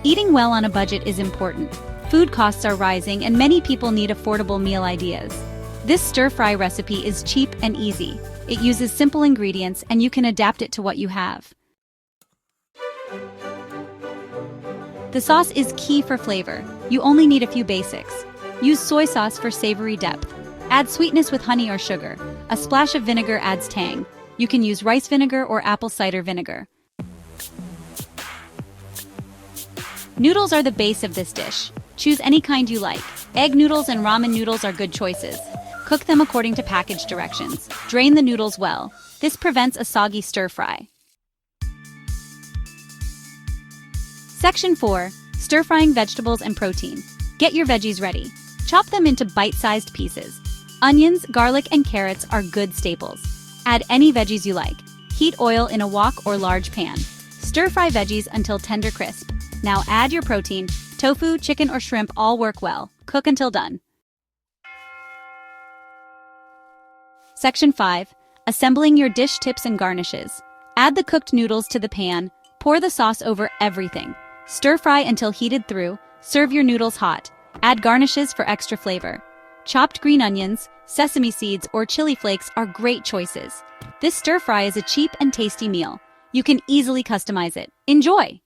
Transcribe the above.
Eating well on a budget is important. Food costs are rising and many people need affordable meal ideas. This stir-fry recipe is cheap and easy. It uses simple ingredients and you can adapt it to what you have. The sauce is key for flavor. You only need a few basics. Use soy sauce for savory depth. Add sweetness with honey or sugar. A splash of vinegar adds tang. You can use rice vinegar or apple cider vinegar. Noodles are the base of this dish. Choose any kind you like. Egg noodles and ramen noodles are good choices. Cook them according to package directions. Drain the noodles well. This prevents a soggy stir-fry. Section 4. Stir-frying vegetables and protein. Get your veggies ready. Chop them into bite-sized pieces. Onions, garlic, and carrots are good staples. Add any veggies you like. Heat oil in a wok or large pan. Stir-fry veggies until tender crisp. Now add your protein. Tofu, chicken, or shrimp all work well. Cook until done. Section 5. Assembling your dish tips and garnishes. Add the cooked noodles to the pan. Pour the sauce over everything. Stir-fry until heated through. Serve your noodles hot. Add garnishes for extra flavor. Chopped green onions, sesame seeds, or chili flakes are great choices. This stir-fry is a cheap and tasty meal. You can easily customize it. Enjoy!